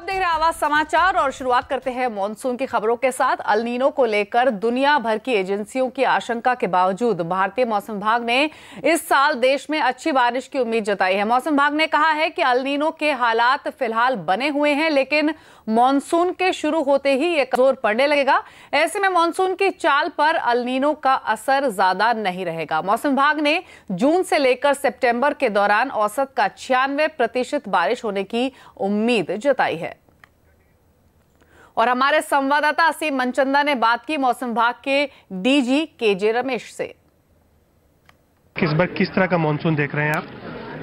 देख रहे हैं आवाज समाचार और शुरुआत करते हैं मॉनसून की खबरों के साथ। अल नीनो को लेकर दुनिया भर की एजेंसियों की आशंका के बावजूद भारतीय मौसम विभाग ने इस साल देश में अच्छी बारिश की उम्मीद जताई है। मौसम विभाग ने कहा है कि अल नीनो के हालात फिलहाल बने हुए हैं, लेकिन मॉनसून के शुरू होते ही ये जोर पड़ने लगेगा। ऐसे में मॉनसून की चाल पर अल नीनो का असर ज्यादा नहीं रहेगा। मौसम विभाग ने जून से लेकर सितंबर के दौरान औसत का 96% बारिश होने की उम्मीद जताई है। और हमारे संवाददाता असीम मनचंदा ने बात की मौसम विभाग के डीजी केजे रमेश से। इस बार किस तरह का मानसून देख रहे हैं आप?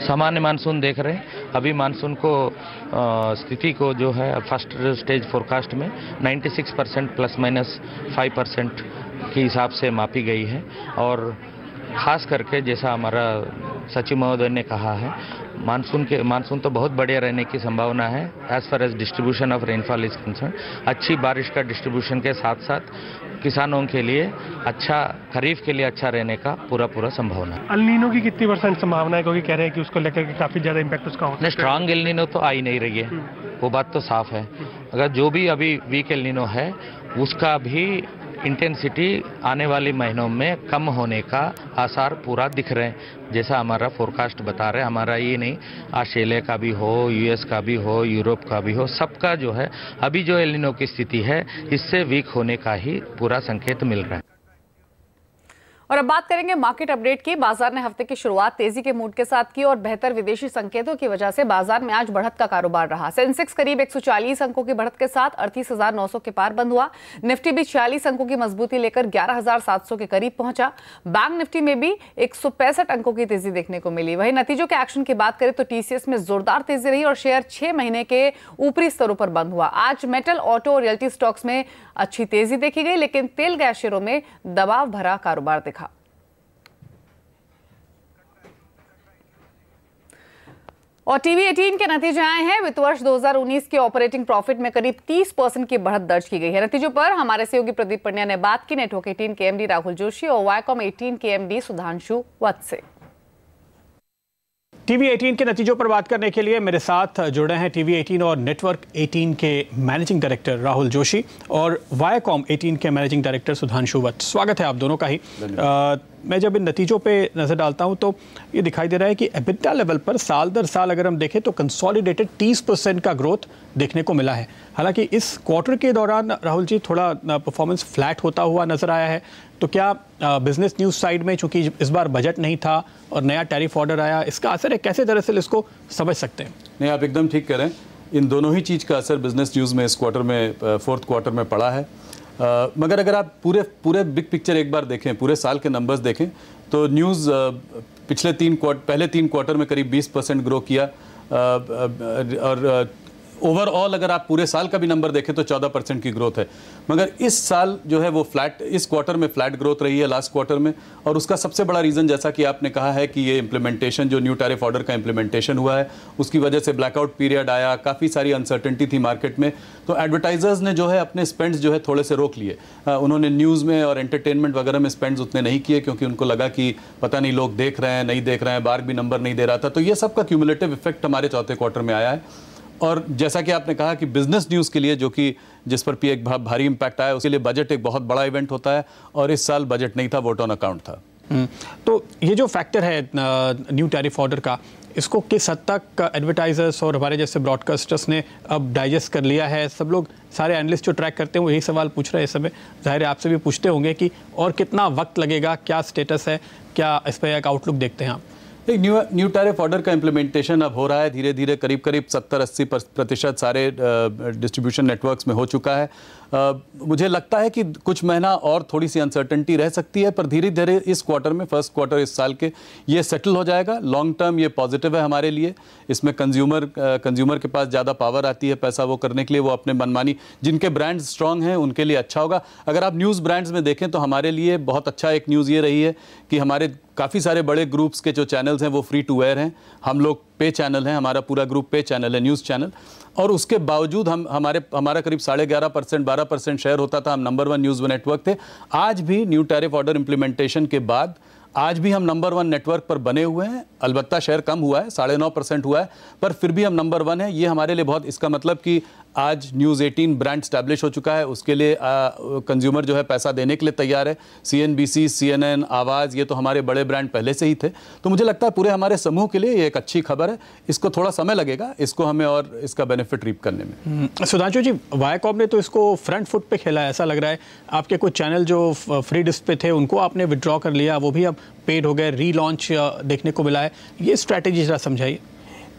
सामान्य मानसून देख रहे हैं। अभी मानसून को स्थिति को जो है फर्स्ट स्टेज फोरकास्ट में 96% ±5% के हिसाब से मापी गई है। और खास करके जैसा हमारा सचिव महोदय ने कहा है, मानसून तो बहुत बढ़िया रहने की संभावना है। As far as distribution of rainfall is concern, अच्छी बारिश का डिस्ट्रीब्यूशन के साथ साथ किसानों के लिए अच्छा, खरीफ के लिए अच्छा रहने का पूरा संभावना है। अल नीनो की कितनी % संभावना है, क्योंकि कह रहे हैं कि उसको लेकर के काफी ज्यादा इम्पैक्ट उसका होता है? स्ट्रांग एल नीनो तो आ ही नहीं रही है, वो बात तो साफ है। अगर जो भी अभी वीक एल नीनो है उसका भी इंटेंसिटी आने वाले महीनों में कम होने का आसार पूरा दिख रहे हैं, जैसा हमारा फोरकास्ट बता रहे हैं। हमारा ये नहीं, ऑस्ट्रेलिया का भी हो, यूएस का भी हो, यूरोप का भी हो, सबका जो है अभी जो एल नीनो की स्थिति है इससे वीक होने का ही पूरा संकेत मिल रहा है। और अब बात करेंगे मार्केट अपडेट की। बाजार ने हफ्ते की शुरुआत तेजी के मूड के साथ की और बेहतर विदेशी संकेतों की वजह से बाजार में आज बढ़त का कारोबार रहा। सेंसेक्स करीब 140 अंकों की बढ़त के साथ 38,900 के पार बंद हुआ। निफ्टी भी 46 अंकों की मजबूती लेकर 11,700 के करीब पहुंचा। बैंक निफ्टी में भी 165 अंकों की तेजी देखने को मिली। वहीं नतीजों के एक्शन की बात करें तो टीसीएस में जोरदार तेजी रही और शेयर 6 महीने के ऊपरी स्तरों पर बंद हुआ। आज मेटल, ऑटो और रियल्टी स्टॉक्स में अच्छी तेजी देखी गई, लेकिन तेल गैस शेयरों में दबाव भरा कारोबार दिखा। और टीवी 18 के नतीजे आए हैं। वित्त वर्ष 2019 के ऑपरेटिंग प्रॉफिट में करीब 30% की बढ़त दर्ज की गई है। नतीजों पर हमारे सहयोगी प्रदीप पंड्या ने बात की नेटवर्क 18 के एमडी राहुल जोशी और वायकॉम 18 के एमडी सुधांशु वत्स से। टीवी 18 के नतीजों पर बात करने के लिए मेरे साथ जुड़े हैं टीवी 18 और नेटवर्क 18 के मैनेजिंग डायरेक्टर राहुल जोशी और वायकॉम 18 के मैनेजिंग डायरेक्टर सुधांशु वत्स। स्वागत है आप दोनों का ही। मैं जब इन नतीजों पे नजर डालता हूं तो ये दिखाई दे रहा है कि एबिटा लेवल पर साल दर साल अगर हम देखें तो कंसोलिडेटेड 30% का ग्रोथ देखने को मिला है। हालांकि इस क्वार्टर के दौरान राहुल जी थोड़ा परफॉर्मेंस फ्लैट होता हुआ नजर आया है, तो क्या बिजनेस न्यूज साइड में, चूंकि इस बार बजट नहीं था और नया टैरिफ ऑर्डर आया, इसका असर है? कैसे दरअसल इसको समझ सकते हैं? नहीं, आप एकदम ठीक कह रहे हैं। इन दोनों ही चीज़ का असर बिजनेस न्यूज़ में इस क्वार्टर में, फोर्थ क्वार्टर में पड़ा है। मगर अगर आप पूरे बिग पिक्चर एक बार देखें, पूरे साल के नंबर्स देखें, तो न्यूज़ पहले 3 क्वार्टर में करीब 20% ग्रो किया। और ओवरऑल अगर आप पूरे साल का भी नंबर देखें तो 14% की ग्रोथ है। मगर इस साल जो है वो इस क्वार्टर में फ्लैट ग्रोथ रही है लास्ट क्वार्टर में। और उसका सबसे बड़ा रीज़न, जैसा कि आपने कहा है, कि ये इम्प्लीमेंटेशन, जो न्यू टैरिफ ऑर्डर का इम्प्लीमेंटेशन हुआ है, उसकी वजह से ब्लैकआउट पीरियड आया, काफ़ी सारी अनसर्टेनिटी थी मार्केट में। तो एडवर्टाइजर्स ने जो है अपने स्पेंड्स जो है थोड़े से रोक लिए। उन्होंने न्यूज़ में और एंटरटेनमेंट वगैरह में स्पेंड्स उतने नहीं किए, क्योंकि उनको लगा कि पता नहीं लोग देख रहे हैं, नहीं देख रहे हैं, बार भी नंबर नहीं दे रहा था। तो ये सब का क्यूमुलेटिव इफेक्ट हमारे चौथे क्वार्टर में आया है। और जैसा कि आपने कहा कि बिजनेस न्यूज़ के लिए, जो कि जिस पर भी एक भारी इम्पैक्ट आया, उसके लिए बजट एक बहुत बड़ा इवेंट होता है, और इस साल बजट नहीं था, वोट ऑन अकाउंट था। तो ये जो फैक्टर है न्यू टैरिफ ऑर्डर का, इसको किस हद तक एडवर्टाइजर्स और हमारे जैसे ब्रॉडकास्टर्स ने अब डाइजेस्ट कर लिया है? सब लोग, सारे एनालिस्ट जो ट्रैक करते हैं, वो यही सवाल पूछ रहे हैं इस समय। जाहिर है आपसे भी पूछते होंगे कि और कितना वक्त लगेगा, क्या स्टेटस है, क्या इस पर एक आउटलुक देखते हैं आप? एक न्यू टैरिफ ऑर्डर का इम्प्लीमेंटेशन अब हो रहा है धीरे धीरे। करीब 70-80% सारे डिस्ट्रीब्यूशन नेटवर्क्स में हो चुका है। मुझे लगता है कि कुछ महीना और थोड़ी सी अनसर्टेनिटी रह सकती है, पर धीरे धीरे इस क्वार्टर में, फर्स्ट क्वार्टर इस साल के, ये सेटल हो जाएगा। लॉन्ग टर्म ये पॉजिटिव है हमारे लिए। इसमें कंज्यूमर के पास ज़्यादा पावर आती है पैसा वो करने के लिए, वो अपने मनमानी, जिनके ब्रांड्स स्ट्रांग हैं उनके लिए अच्छा होगा। अगर आप न्यूज़ ब्रांड्स में देखें तो हमारे लिए बहुत अच्छा एक न्यूज़ ये रही है कि हमारे काफ़ी सारे बड़े ग्रुप्स के जो चैनल्स हैं वो फ्री टू एयर हैं। हम लोग पे चैनल हैं, हमारा पूरा ग्रुप पे चैनल है, न्यूज़ चैनल। और उसके बावजूद हमारा करीब 11.5% 12% शेयर होता था। हम नंबर 1 न्यूज़ नेटवर्क थे। आज भी न्यू टैरिफ ऑर्डर इम्प्लीमेंटेशन के बाद आज भी हम नंबर 1 नेटवर्क पर बने हुए हैं। अलबत्ता शेयर कम हुआ है, 9.5% हुआ है, पर फिर भी हम नंबर 1 है। ये हमारे लिए बहुत, इसका मतलब कि आज न्यूज़ 18 ब्रांड स्टैब्लिश हो चुका है, उसके लिए कंज्यूमर जो है पैसा देने के लिए तैयार है। CNBC, CNN, आवाज़, ये तो हमारे बड़े ब्रांड पहले से ही थे। तो मुझे लगता है पूरे हमारे समूह के लिए ये एक अच्छी खबर है। इसको थोड़ा समय लगेगा, इसको हमें और इसका बेनिफिट रीप करने में। सुधांशु जी, वायाकॉम ने तो इसको फ्रंट फुट पे खेला है, ऐसा लग रहा है। आपके कुछ चैनल जो फ्री डिस्क पे थे उनको आपने विड्रॉ कर लिया, वो भी अब पेड हो गए, रीलॉन्च देखने को मिला है। ये स्ट्रैटेजी जरा समझाइए।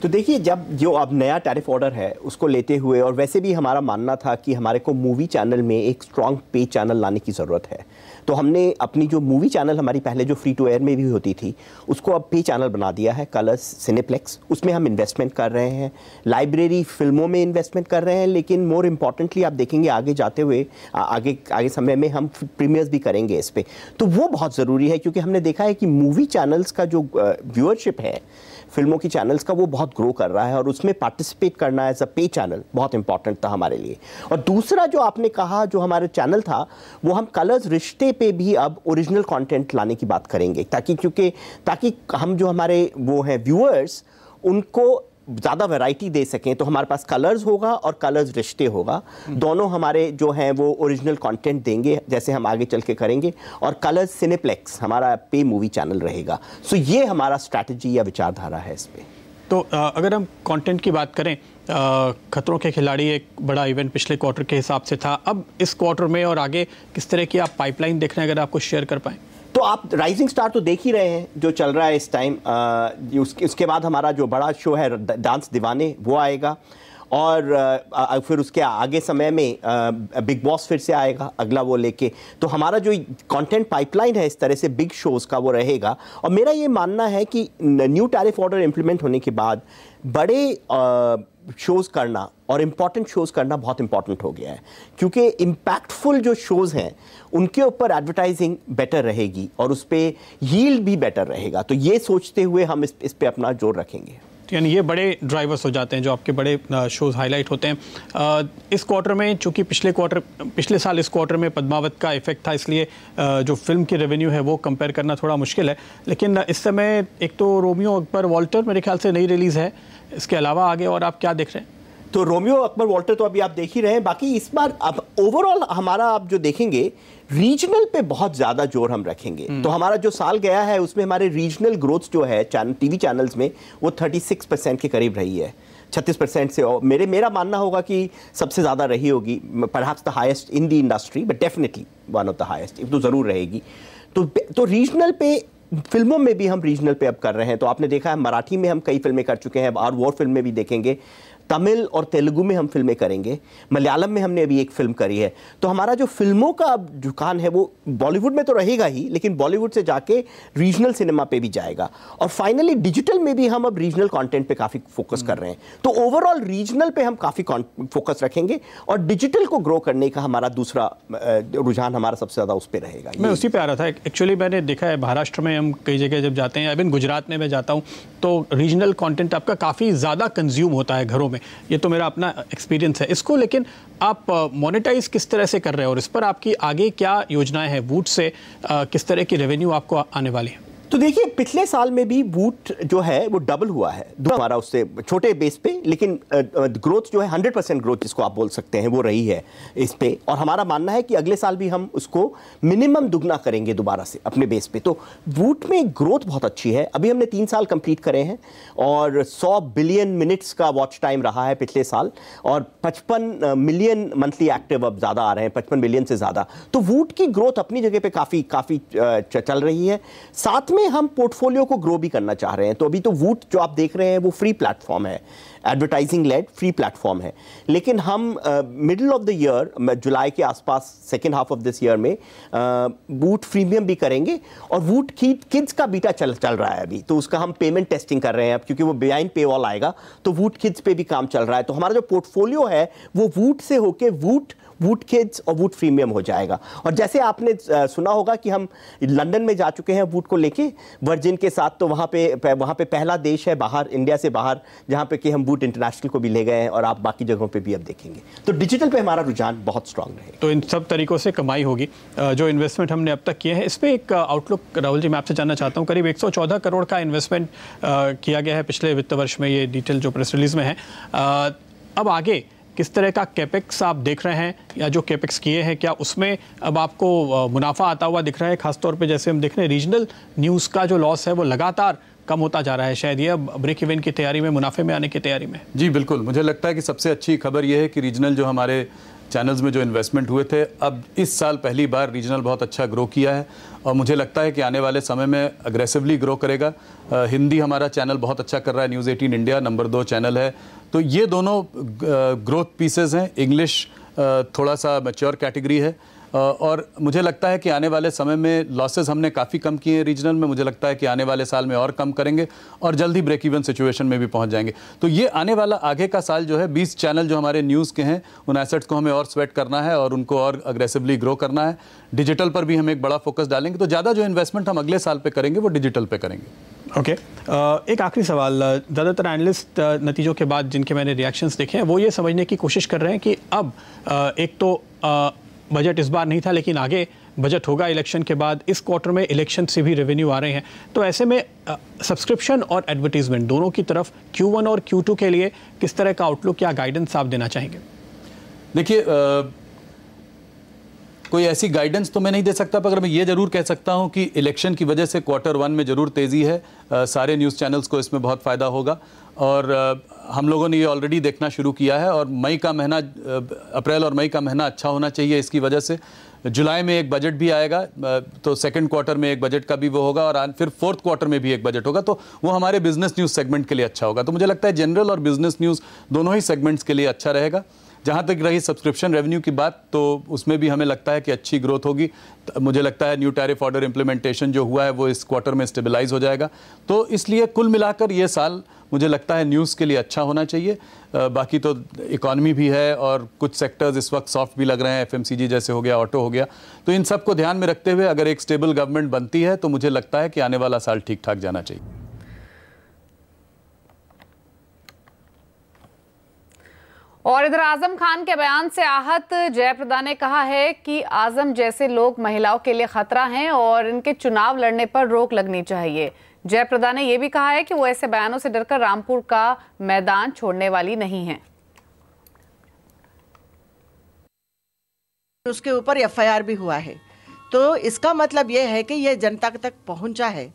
तो देखिए, जब जो अब नया टैरिफ ऑर्डर है उसको लेते हुए, और वैसे भी हमारा मानना था कि हमारे को मूवी चैनल में एक स्ट्रॉन्ग पे चैनल लाने की ज़रूरत है, तो हमने अपनी जो मूवी चैनल हमारी पहले जो फ्री टू एयर में भी होती थी उसको अब पे चैनल बना दिया है, कलर्स सिनेप्लेक्स। उसमें हम इन्वेस्टमेंट कर रहे हैं, लाइब्रेरी फिल्मों में इन्वेस्टमेंट कर रहे हैं, लेकिन मोर इम्पॉर्टेंटली आप देखेंगे आगे जाते हुए आगे समय में हम प्रीमियर्स भी करेंगे इस पर। तो वो बहुत ज़रूरी है, क्योंकि हमने देखा है कि मूवी चैनल्स का जो व्यूअरशिप है फिल्मों की चैनल्स का, वो बहुत ग्रो कर रहा है, और उसमें पार्टिसिपेट करना एज अ पे चैनल बहुत इंपॉर्टेंट था हमारे लिए। और दूसरा जो आपने कहा, जो हमारे चैनल था, वो हम कलर्स रिश्ते पे भी अब ओरिजिनल कंटेंट लाने की बात करेंगे, ताकि हम जो हमारे वो हैं व्यूअर्स उनको ज़्यादा वैरायटी दे सकें। तो हमारे पास कलर्स होगा और कलर्स रिश्ते होगा, दोनों हमारे जो हैं वो ओरिजिनल कंटेंट देंगे, जैसे हम आगे चल के करेंगे। और कलर्स सिनेप्लेक्स हमारा पे मूवी चैनल रहेगा। सो ये हमारा स्ट्रैटेजी या विचारधारा है इस पर। तो अगर हम कंटेंट की बात करें, खतरों के खिलाड़ी एक बड़ा इवेंट पिछले क्वार्टर के हिसाब से था, अब इस क्वार्टर में और आगे किस तरह की आप पाइपलाइन देख रहे हैं, अगर आपको शेयर कर पाएँ? तो आप राइजिंग स्टार तो देख ही रहे हैं जो चल रहा है इस टाइम। उसके बाद हमारा जो बड़ा शो है डांस दीवाने, वो आएगा, और फिर उसके आगे समय में बिग बॉस फिर से आएगा अगला वो लेके। तो हमारा जो कंटेंट पाइपलाइन है इस तरह से बिग शोज़ का वो रहेगा। और मेरा ये मानना है कि न्यू टैरिफ ऑर्डर इम्प्लीमेंट होने के बाद बड़े शोज़ करना और इम्पॉर्टेंट शोज़ करना बहुत इम्पॉर्टेंट हो गया है, क्योंकि इम्पैक्टफुल जो शोज़ हैं उनके ऊपर एडवर्टाइजिंग बेटर रहेगी और उस पर यील्ड भी बेटर रहेगा। तो ये सोचते हुए हम इस पे अपना जोर रखेंगे। यानी ये बड़े ड्राइवर्स हो जाते हैं जो आपके बड़े शोज़ हाईलाइट होते हैं। इस क्वार्टर में, चूंकि पिछले साल इस क्वार्टर में पद्मावत का इफेक्ट था, इसलिए जो फिल्म की रेवेन्यू है वो कंपेयर करना थोड़ा मुश्किल है। लेकिन इस समय एक तो रोमियो अकबर वॉल्टर मेरे ख्याल से नई रिलीज़ है, इसके अलावा आगे और आप क्या देख रहे हैं? तो रोमियो अकबर वॉल्टर तो अभी आप देख ही रहे हैं। बाकी इस बार अब ओवरऑल हमारा आप जो देखेंगे रीजनल पे बहुत ज़्यादा जोर हम रखेंगे। तो हमारा जो साल गया है उसमें हमारे रीजनल ग्रोथ जो है टीवी चैनल्स में वो 36% के करीब रही है, 36% से। और मेरा मानना होगा कि सबसे ज़्यादा रही होगी, perhaps the highest in the industry, but definitely one of the highest तो ज़रूर रहेगी। तो रीजनल पे, फिल्मों में भी हम रीजनल पे अब कर रहे हैं। तो आपने देखा है मराठी में हम कई फिल्में कर चुके हैं, और वो फिल्म में भी देखेंगे। तमिल और तेलुगु में हम फिल्में करेंगे, मलयालम में हमने अभी एक फिल्म करी है। तो हमारा जो फिल्मों का अब रुझान है वो बॉलीवुड में तो रहेगा ही, लेकिन बॉलीवुड से जाके रीजनल सिनेमा पे भी जाएगा। और फाइनली डिजिटल में भी हम अब रीजनल कंटेंट पे काफ़ी फोकस कर रहे हैं। तो ओवरऑल रीजनल पे हम काफ़ी फोकस रखेंगे, और डिजिटल को ग्रो करने का हमारा दूसरा रुझान हमारा सबसे ज़्यादा उस पर रहेगा। मैं उसी पे आ रहा था। एक्चुअली मैंने देखा है महाराष्ट्र में हम कई जगह जब जाते हैं, इवन गुजरात में मैं जाता हूँ, तो रीजनल कंटेंट आपका काफ़ी ज़्यादा कंज्यूम होता है घरों में। ये तो मेरा अपना एक्सपीरियंस है इसको। लेकिन आप मोनेटाइज किस तरह से कर रहे हो, और इस पर आपकी आगे क्या योजनाएं हैं? वूट से किस तरह की रेवेन्यू आपको आने वाली है? तो देखिए, पिछले साल में भी वूट जो है वो डबल हुआ है हमारा, उससे छोटे बेस पे, लेकिन ग्रोथ जो है 100% ग्रोथ जिसको आप बोल सकते हैं वो रही है इस पे। और हमारा मानना है कि अगले साल भी हम उसको मिनिमम दुगना करेंगे दोबारा से अपने बेस पे। तो वूट में ग्रोथ बहुत अच्छी है। अभी हमने 3 साल कंप्लीट करे हैं, और 100 बिलियन मिनट्स का वॉच टाइम रहा है पिछले साल, और 55 मिलियन मंथली एक्टिव अब ज़्यादा आ रहे हैं, 55 मिलियन से ज़्यादा। तो वूट की ग्रोथ अपनी जगह पे काफ़ी चल रही है। साथ में हम पोर्टफोलियो को ग्रो भी करना चाह रहे हैं। तो अभी तो वूट जो आप देख रहे हैं वो फ्री प्लेटफॉर्म है, एडवर्टाइजिंग लेड फ्री प्लेटफॉर्म है। लेकिन हम मिडिल ऑफ द ईयर, जुलाई के आसपास, second half of this year में वूट प्रीमियम भी करेंगे। और वूट किड्स का बीटा चल रहा है अभी, तो उसका हम पेमेंट टेस्टिंग कर रहे हैं अब, क्योंकि वो बिहाइंड पे वॉल आएगा। तो वूट किड्स पे भी काम चल रहा है। तो हमारा जो पोर्टफोलियो है वो वूट से होके वूट किड्स और वूट प्रीमियम हो जाएगा। और जैसे आपने सुना होगा कि हम लंदन में जा चुके हैं वूट को लेके वर्जिन के साथ। तो वहाँ पे पहला देश है बाहर, इंडिया से बाहर, जहाँ पे कि हम वूट इंटरनेशनल को भी ले गए हैं, और आप बाकी जगहों पे भी अब देखेंगे। तो डिजिटल पे हमारा रुझान बहुत स्ट्रांग रहेगा। तो इन सब तरीकों से कमाई होगी। जो इन्वेस्टमेंट हमने अब तक किए हैं, इस पर एक आउटलुक राहुल जी मैं आपसे जानना चाहता हूँ। करीब 114 करोड़ का इन्वेस्टमेंट किया गया है पिछले वित्त वर्ष में, ये डिटेल जो प्रेस रिलीज में है। अब आगे किस तरह का कैपेक्स आप देख रहे हैं, या जो कैपेक्स किए हैं क्या उसमें अब आपको मुनाफा आता हुआ दिख रहा है? खासतौर पे जैसे हम देख रहे हैं रीजनल न्यूज़ का जो लॉस है वो लगातार कम होता जा रहा है, शायद ये अब ब्रेक इवन की तैयारी में, मुनाफे में आने की तैयारी में। जी बिल्कुल, मुझे लगता है कि सबसे अच्छी खबर यह है कि रीजनल जो हमारे चैनल्स में जो इन्वेस्टमेंट हुए थे, अब इस साल पहली बार रीजनल बहुत अच्छा ग्रो किया है और मुझे लगता है कि आने वाले समय में अग्रेसिवली ग्रो करेगा। हिंदी हमारा चैनल बहुत अच्छा कर रहा है, न्यूज़ 18 इंडिया नंबर 2 चैनल है, तो ये दोनों ग्रोथ पीसेस हैं। इंग्लिश थोड़ा सा मैच्योर कैटेगरी है और मुझे लगता है कि आने वाले समय में लॉसेस हमने काफ़ी कम किए हैं रीजनल में। मुझे लगता है कि आने वाले साल में और कम करेंगे और जल्दी ब्रेक इवन सिचुएशन में भी पहुंच जाएंगे। तो ये आने वाला आगे का साल जो है, 20 चैनल जो हमारे न्यूज़ के हैं, उन एसेट्स को हमें और स्वेट करना है और उनको और अग्रेसिवली ग्रो करना है। डिजिटल पर भी हम एक बड़ा फोकस डालेंगे, तो ज़्यादा जो इन्वेस्टमेंट हम अगले साल पर करेंगे वो डिजिटल पर करेंगे। ओके, एक आखिरी सवाल। ज़्यादातर एनालिस्ट नतीजों के बाद जिनके मैंने रिएक्शंस देखे हैं वो ये समझने की कोशिश कर रहे हैं कि अब एक तो बजट इस बार नहीं था, लेकिन आगे बजट होगा इलेक्शन के बाद, इस क्वार्टर में इलेक्शन से भी रेवेन्यू आ रहे हैं, तो ऐसे में सब्सक्रिप्शन और एडवर्टीजमेंट दोनों की तरफ Q1 और Q2 के लिए किस तरह का आउटलुक या गाइडेंस आप देना चाहेंगे? देखिए, कोई ऐसी गाइडेंस तो मैं नहीं दे सकता, पर मैं ये जरूर कह सकता हूं कि इलेक्शन की वजह से Q1 में जरूर तेज़ी है। सारे न्यूज़ चैनल्स को इसमें बहुत फ़ायदा होगा और हम लोगों ने ये ऑलरेडी देखना शुरू किया है और मई का महीना, अप्रैल और मई का महीना अच्छा होना चाहिए इसकी वजह से। जुलाई में एक बजट भी आएगा, तो सेकंड क्वार्टर में एक बजट का भी वो होगा और फिर फोर्थ क्वार्टर में भी एक बजट होगा, तो वो हमारे बिजनेस न्यूज़ सेगमेंट के लिए अच्छा होगा। तो मुझे लगता है जनरल और बिजनेस न्यूज़ दोनों ही सेगमेंट्स के लिए अच्छा रहेगा। जहाँ तक रही सब्सक्रिप्शन रेवेन्यू की बात, तो उसमें भी हमें लगता है कि अच्छी ग्रोथ होगी। मुझे लगता है न्यू टैरिफ ऑर्डर इम्प्लीमेंटेशन जो हुआ है वो इस क्वार्टर में स्टेबलाइज हो जाएगा। तो इसलिए कुल मिलाकर ये साल मुझे लगता है न्यूज़ के लिए अच्छा होना चाहिए। बाकी तो इकॉनमी भी है और कुछ सेक्टर्स इस वक्त सॉफ्ट भी लग रहे हैं, FMCG जैसे हो गया, ऑटो हो गया, तो इन सब को ध्यान में रखते हुए अगर एक स्टेबल गवर्नमेंट बनती है तो मुझे लगता है कि आने वाला साल ठीक ठाक जाना चाहिए। और इधर आजम खान के बयान से आहत जयप्रदा ने कहा है कि आजम जैसे लोग महिलाओं के लिए खतरा हैं और इनके चुनाव लड़ने पर रोक लगनी चाहिए। जयप्रदा ने यह भी कहा है कि वो ऐसे बयानों से डरकर रामपुर का मैदान छोड़ने वाली नहीं है। उसके ऊपर FIR भी हुआ है, तो इसका मतलब यह है कि यह जनता तक पहुंचा है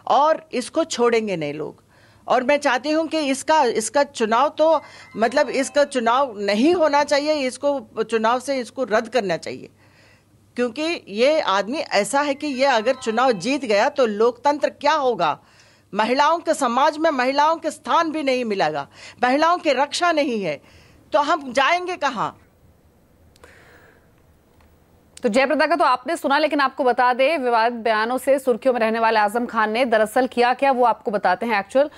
और इसको छोड़ेंगे नहीं लोग। और मैं चाहती हूं कि इसका चुनाव तो मतलब इसका चुनाव नहीं होना चाहिए, इसको चुनाव से इसको रद्द करना चाहिए, क्योंकि ये आदमी ऐसा है कि ये अगर चुनाव जीत गया तो लोकतंत्र क्या होगा? महिलाओं के समाज में महिलाओं के स्थान भी नहीं मिलेगा, महिलाओं की रक्षा नहीं है, तो हम जाएंगे कहां? तो जयप्रदा का तो आपने सुना, लेकिन आपको बता दें विवादित बयानों से सुर्खियों में रहने वाले आजम खान ने दरअसल किया क्या वो आपको बताते हैं। एक्चुअल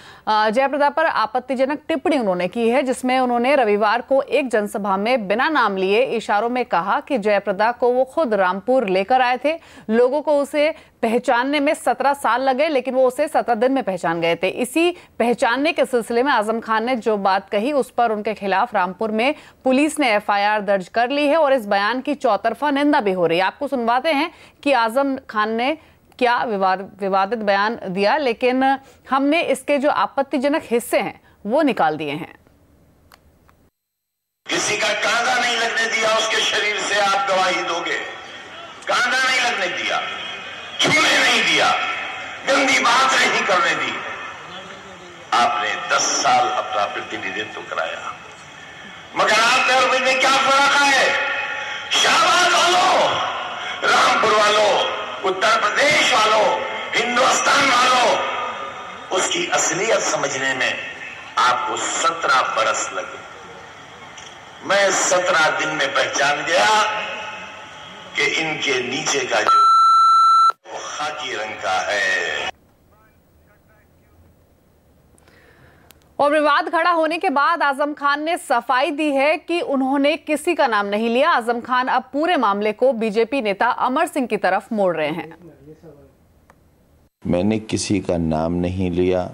जयप्रदा पर आपत्तिजनक टिप्पणी उन्होंने की है, जिसमें उन्होंने रविवार को एक जनसभा में बिना नाम लिए इशारों में कहा कि जयप्रदा को वो खुद रामपुर लेकर आए थे। लोगों को उसे पहचानने में 17 साल लगे, लेकिन वो उसे 17 दिन में पहचान गए थे। इसी पहचानने के सिलसिले में आजम खान ने जो बात कही उस पर उनके खिलाफ रामपुर में पुलिस ने FIR दर्ज कर ली है और इस बयान की चौतरफा निंदा भी हो रही है। आपको सुनवाते हैं कि आजम खान ने क्या विवादित बयान दिया, लेकिन हमने इसके जो आपत्तिजनक हिस्से हैं वो निकाल दिए हैं। किसी का कांदा नहीं लगने दिया, उसके शरीर से आप गवाही दोगे। कांदा नहीं लगने दिया, छूने नहीं दिया, गंदी बात नहीं करने दी। आपने 10 साल अपना प्रतिनिधित्व कराया, मगर आप में क्या फर्क है? शाहबाद वालों, रामपुर वालों, उत्तर प्रदेश वालों, हिंदुस्तान वालों, उसकी असलियत समझने में आपको 17 बरस लगे। मैं 17 दिन में पहचान गया कि इनके नीचे का जो खाकी रंग का है। और विवाद खड़ा होने के बाद आजम खान ने सफाई दी है कि उन्होंने किसी का नाम नहीं लिया। आजम खान अब पूरे मामले को बीजेपी नेता अमर सिंह की तरफ मोड़ रहे हैं। मैंने किसी का नाम नहीं लिया,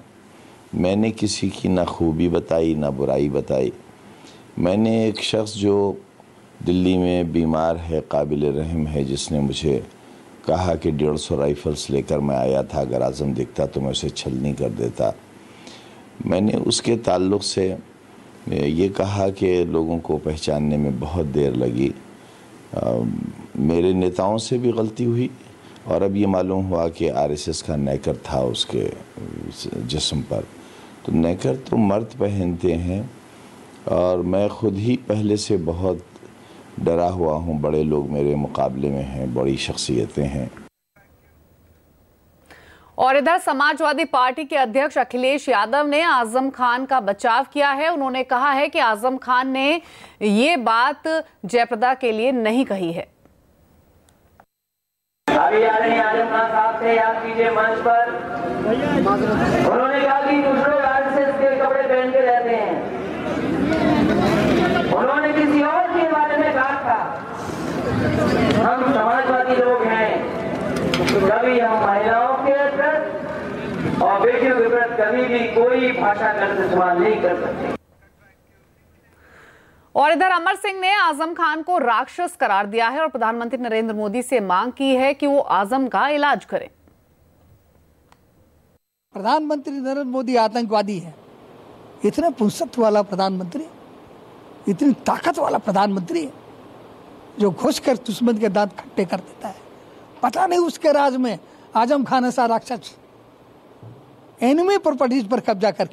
मैंने किसी की ना खूबी बताई ना बुराई बताई। मैंने एक शख्स जो दिल्ली में बीमार है, काबिल रहम है, जिसने मुझे कहा कि 150 राइफल्स लेकर मैं आया था, अगर आज़म दिखता तो मैं उसे छलनी कर देता। मैंने उसके ताल्लुक़ से ये कहा कि लोगों को पहचानने में बहुत देर लगी। मेरे नेताओं से भी गलती हुई और अब ये मालूम हुआ कि आरएसएस का नेकर था उसके जिस्म पर। तो नेकर तो मर्द पहनते हैं और मैं खुद ही पहले से बहुत डरा हुआ हूँ। बड़े लोग मेरे मुकाबले में हैं, बड़ी शख्सियतें हैं। और इधर समाजवादी पार्टी के अध्यक्ष अखिलेश यादव ने आजम खान का बचाव किया है। उन्होंने कहा है कि आजम खान ने ये बात जयप्रदा के लिए नहीं कही है। अभी आ रहे हैं आजम खान साहब से, याद कीजिए मंच पर। उन्होंने कहा कि कुछ लोग आरएसएस के कपड़े पहन के रहते हैं। उन्होंने किसी और के बारे में कहा था, हम समाजवादी लोग हैं, कभी हम महिलाओं के प्रति और बेटियों के प्रति कभी भी कोई भाषा गलत इस्तेमाल नहीं कर सकते। और इधर अमर सिंह ने आजम खान को राक्षस करार दिया है और प्रधानमंत्री नरेंद्र मोदी से मांग की है कि वो आजम का इलाज करें। प्रधानमंत्री नरेंद्र मोदी आतंकवादी है। इतने पुंसत्व वाला प्रधानमंत्री, इतनी ताकत वाला प्रधानमंत्री जो घुसकर दुश्मन के दांत खट्टे कर देता है। पता नहीं उसके राज में आजम खान ऐसा राक्षस एनिमी प्रॉपर्टीज पर कब्जा कर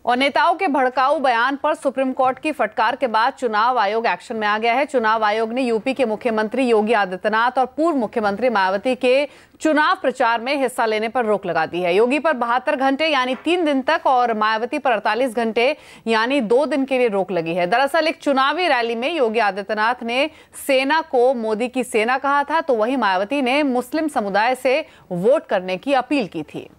और नेताओं के भड़काऊ बयान पर सुप्रीम कोर्ट की फटकार के बाद चुनाव आयोग एक्शन में आ गया है। चुनाव आयोग ने यूपी के मुख्यमंत्री योगी आदित्यनाथ और पूर्व मुख्यमंत्री मायावती के चुनाव प्रचार में हिस्सा लेने पर रोक लगा दी है। योगी पर 72 घंटे यानी 3 दिन तक और मायावती पर 48 घंटे यानी 2 दिन के लिए रोक लगी है। दरअसल एक चुनावी रैली में योगी आदित्यनाथ ने सेना को मोदी की सेना कहा था, तो वहीं मायावती ने मुस्लिम समुदाय से वोट करने की अपील की थी।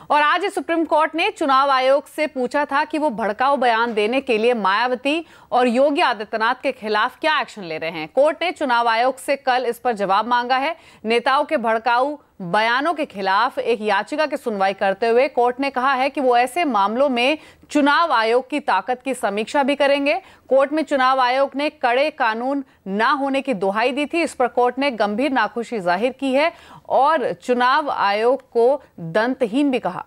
और आज सुप्रीम कोर्ट ने चुनाव आयोग से पूछा था कि वो भड़काऊ बयान देने के लिए मायावती और योगी आदित्यनाथ के खिलाफ क्या एक्शन ले रहे हैं। कोर्ट ने चुनाव आयोग से कल इस पर जवाब मांगा है। नेताओं के भड़काऊ बयानों के खिलाफ एक याचिका की सुनवाई करते हुए कोर्ट ने कहा है कि वो ऐसे मामलों में चुनाव आयोग की ताकत की समीक्षा भी करेंगे। कोर्ट में चुनाव आयोग ने कड़े कानून ना होने की दुहाई दी थी। इस पर कोर्ट ने गंभीर नाखुशी जाहिर की है और चुनाव आयोग को दंतहीन भी कहा।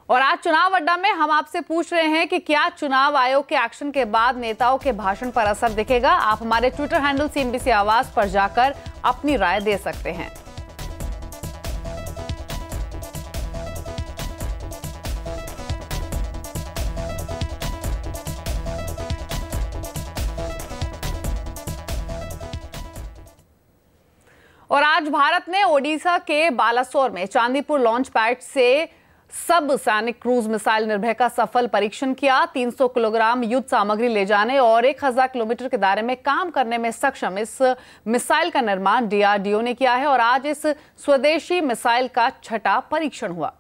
और आज चुनाव अड्डा में हम आपसे पूछ रहे हैं कि क्या चुनाव आयोग के एक्शन के बाद नेताओं के भाषण पर असर दिखेगा। आप हमारे ट्विटर हैंडल CNBC आवाज पर जाकर अपनी राय दे सकते हैं। और आज भारत ने ओडिशा के बालासोर में चांदीपुर लॉन्च पैड से सब सैनिक क्रूज मिसाइल निर्भय का सफल परीक्षण किया। 300 किलोग्राम युद्ध सामग्री ले जाने और 1000 किलोमीटर के दायरे में काम करने में सक्षम इस मिसाइल का निर्माण DRDO ने किया है और आज इस स्वदेशी मिसाइल का 6ठा परीक्षण हुआ।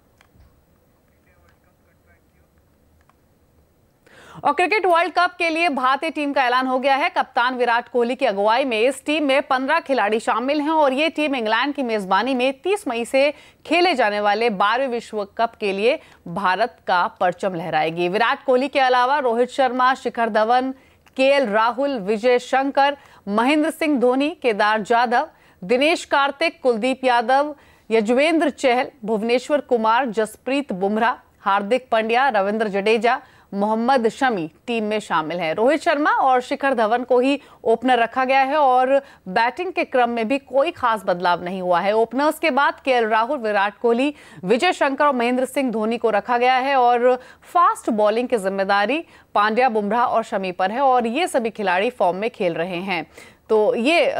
और क्रिकेट वर्ल्ड कप के लिए भारतीय टीम का ऐलान हो गया है। कप्तान विराट कोहली की अगुवाई में इस टीम में 15 खिलाड़ी शामिल हैं और ये टीम इंग्लैंड की मेजबानी में 30 मई से खेले जाने वाले 12वें विश्व कप के लिए भारत का परचम लहराएगी। विराट कोहली के अलावा रोहित शर्मा, शिखर धवन, KL राहुल, विजय शंकर, महेंद्र सिंह धोनी, केदार जाधव, दिनेश कार्तिक, कुलदीप यादव, यजुवेंद्र चहल, भुवनेश्वर कुमार, जसप्रीत बुमराह, हार्दिक पांड्या, रविंद्र जडेजा, मोहम्मद शमी टीम में शामिल हैं। रोहित शर्मा और शिखर धवन को ही ओपनर रखा गया है और बैटिंग के क्रम में भी कोई खास बदलाव नहीं हुआ है। ओपनर्स के बाद KL राहुल, विराट कोहली, विजय शंकर और महेंद्र सिंह धोनी को रखा गया है और फास्ट बॉलिंग की जिम्मेदारी पांड्या, बुमराह और शमी पर है और ये सभी खिलाड़ी फॉर्म में खेल रहे हैं। तो ये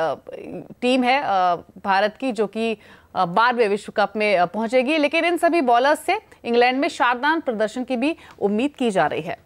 टीम है भारत की जो कि 12वें विश्व कप में पहुंचेगी, लेकिन इन सभी बॉलर्स से इंग्लैंड में शानदार प्रदर्शन की भी उम्मीद की जा रही है।